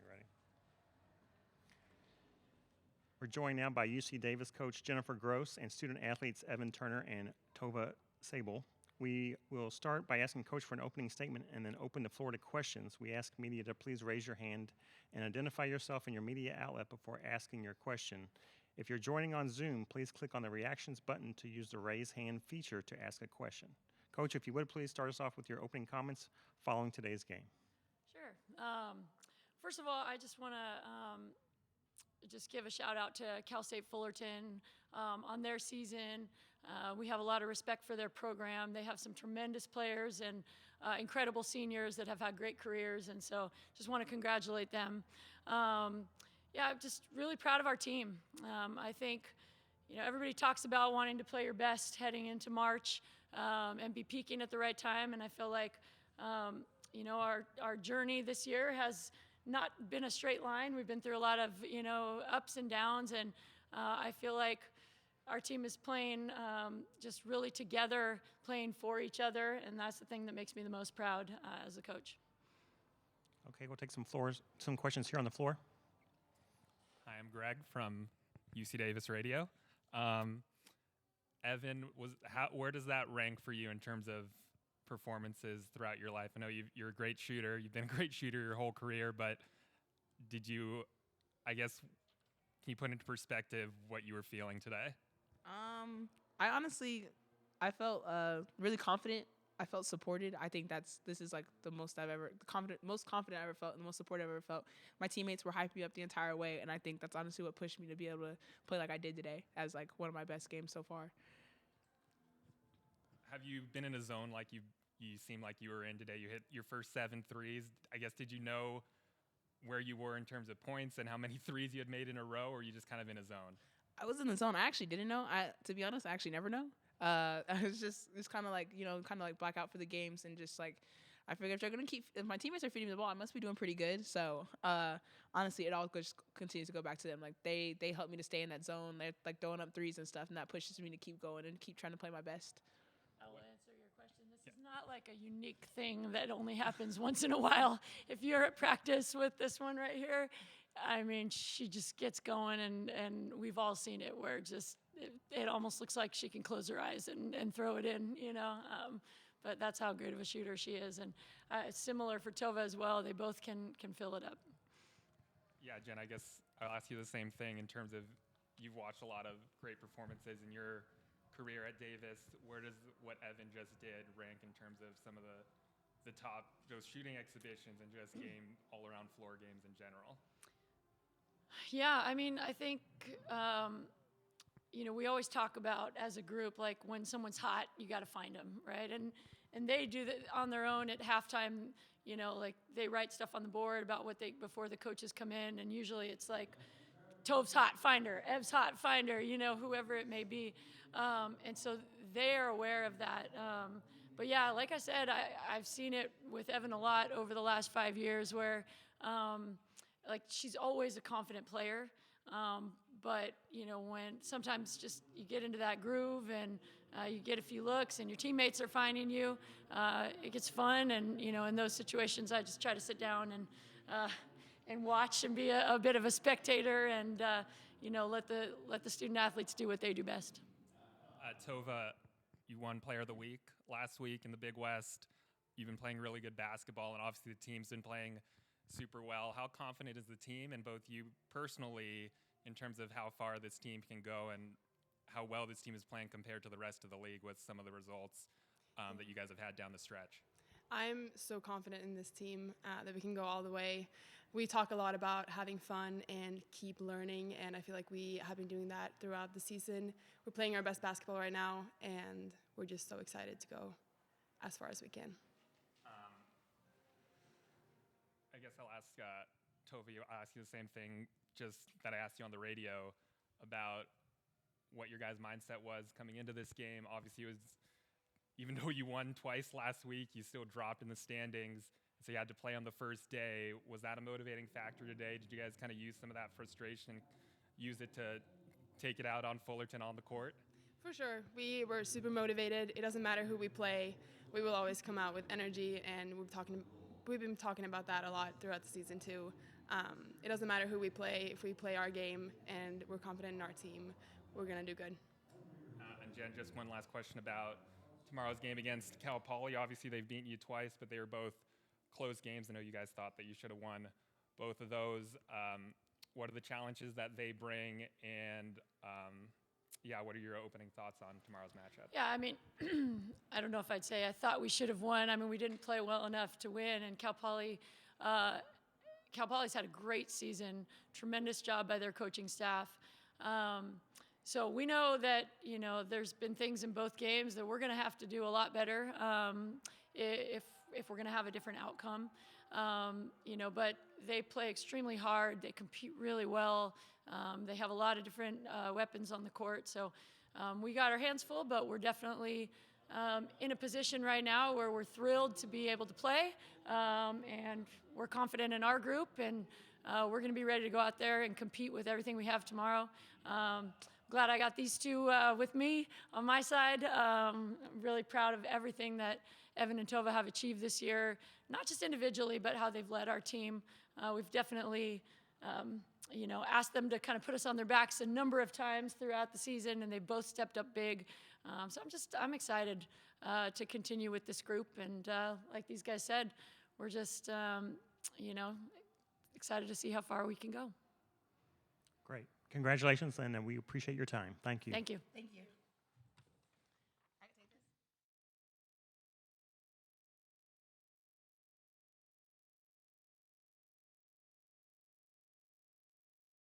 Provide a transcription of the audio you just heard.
ready? We're joined now by UC Davis coach Jennifer Gross and student athletes Evan Turner and Tova Sabel. We will start by asking Coach for an opening statement and then open the floor to questions. We ask media to please raise your hand and identify yourself and your media outlet before asking your question. If you're joining on Zoom, please click on the reactions button to use the raise hand feature to ask a question. Coach, if you would please start us off with your opening comments following today's game. Sure. First of all, I just want to just give a shout out to Cal State Fullerton on their season. We have a lot of respect for their program. They have some tremendous players and incredible seniors that have had great careers, and so just want to congratulate them. Yeah, I'm just really proud of our team. I think, everybody talks about wanting to play your best heading into March and be peaking at the right time, and I feel like, our journey this year has not been a straight line. We've been through a lot of, ups and downs, and I feel like our team is playing just really together, playing for each other, and that's the thing that makes me the most proud as a coach. Okay, we'll take some questions here on the floor. Hi, I'm Greg from UC Davis Radio. Evan, where does that rank for you in terms of performances throughout your life? I know you're a great shooter. You've been a great shooter your whole career, but can you put into perspective what you were feeling today? I felt really confident. I felt supported. I think this is like the most confident I ever felt, and the most support I've ever felt. My teammates were hyping me up the entire way, and I think that's honestly what pushed me to be able to play like I did today as like one of my best games so far. Have you been in a zone like you seem like you were in today? You hit your first 7 threes. I guess, did you know where you were in terms of points and how many threes you had made in a row, or were you just kind of in a zone? I was in the zone. I actually didn't know. To be honest, I actually never know. I was just kind of like, black out for the games, and just like, I figured if my teammates are feeding me the ball, I must be doing pretty good. So honestly, it all just continues to go back to them. Like they help me to stay in that zone. They're like throwing up threes and stuff, and that pushes me to keep going and keep trying to play my best. I will answer your question. This is not like a unique thing that only happens once in a while. If you're at practice with this one right here, I mean, she just gets going, and we've all seen it where it almost looks like she can close her eyes and throw it in, but that's how great of a shooter she is. And similar for Tova as well. They both can fill it up. Yeah, Jen, I guess I'll ask you the same thing in terms of you've watched a lot of great performances in your career at Davis. Where does what Evan just did rank in terms of some of the top, those shooting exhibitions and just all-around floor games in general? Yeah, I mean, I think, we always talk about as a group, like when someone's hot, you got to find them, right? And they do that on their own at halftime. Like they write stuff on the board about before the coaches come in, and usually it's like, Tov's hot, find her. Ev's hot, find her. Whoever it may be, and so they are aware of that. But yeah, like I said, I've seen it with Evan a lot over the last 5 years, where like she's always a confident player. But when sometimes just you get into that groove and you get a few looks and your teammates are finding you, it gets fun. And in those situations, I just try to sit down and watch and be a bit of a spectator and let the student athletes do what they do best. Tova, you won Player of the Week last week in the Big West. You've been playing really good basketball, and obviously the team's been playing super well. How confident is the team, and both you personally, in terms of how far this team can go and how well this team is playing compared to the rest of the league with some of the results that you guys have had down the stretch? I'm so confident in this team that we can go all the way. We talk a lot about having fun and keep learning, and I feel like we have been doing that throughout the season. We're playing our best basketball right now, and we're just so excited to go as far as we can. I guess I'll ask Tova, I'll ask you the same thing just that I asked you on the radio about what your guys' mindset was coming into this game. Obviously, it was, even though you won twice last week, you still dropped in the standings, so you had to play on the first day. Was that a motivating factor today? Did you guys kind of use some of that frustration, use it to take it out on Fullerton on the court? For sure. We were super motivated. It doesn't matter who we play. we will always come out with energy, and we've been talking about that a lot throughout the season too. It doesn't matter who we play. If we play our game and we're confident in our team, we're going to do good. And Jen, just one last question about tomorrow's game against Cal Poly. Obviously, they've beaten you twice, but they were both close games. I know you guys thought that you should have won both of those. What are the challenges that they bring? And what are your opening thoughts on tomorrow's matchup? Yeah, I mean, I don't know if I'd say I thought we should have won. I mean, we didn't play well enough to win, and Cal Poly's had a great season, tremendous job by their coaching staff. So we know that, there's been things in both games that we're going to have to do a lot better if we're going to have a different outcome. But they play extremely hard. They compete really well. They have a lot of different weapons on the court. So we got our hands full, but we're definitely in a position right now where we're thrilled to be able to play. And we're confident in our group, and we're going to be ready to go out there and compete with everything we have tomorrow. Glad I got these two with me on my side. I'm really proud of everything that Evan and Tova have achieved this year, not just individually, but how they've led our team. We've definitely, asked them to kind of put us on their backs a number of times throughout the season, and they both stepped up big. So I'm excited to continue with this group. And like these guys said, we're just, excited to see how far we can go. Great. Congratulations, and we appreciate your time. Thank you. Thank you. Thank you.